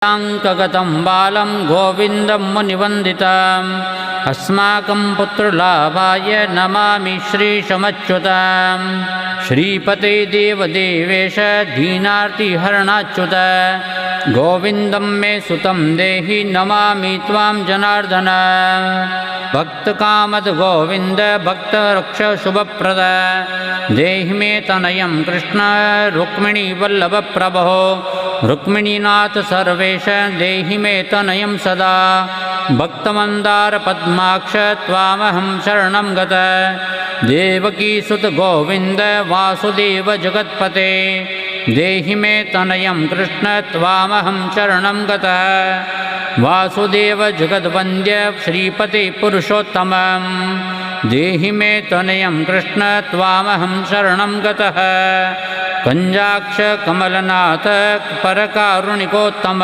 शाङ्कगतं बालं गोविन्दं मुनिवन्दितम् अस्माकं पुत्रलाभाय नमामि श्रीशमच्युतम् श्रीपते देवदेवेश दीनार्तिहरणाच्युत गोविन्दं मे सुतं देहि नमामि त्वां जनार्दन भक्तकामद गोविन्द भक्तरक्ष शुभप्रद देहि मे तनयं कृष्ण रुक्मिणी वल्लभप्रभो रुक्मिणीनाथ सर्वेश देहि मे तनयं सदा भक्तमन्दारपद्माक्ष त्वामहं शरणं गत देवकीसुत गोविन्द वासुदेव जगत्पते देहि मे तनयं कृष्ण त्वामहं शरणं गतः वासुदेव जगद्वन्द्य श्रीपते पुरुषोत्तमं देहि मे तनयं कृष्ण त्वामहं शरणं गतः कञ्जाक्ष कमलनाथ परकारुणिकोत्तम।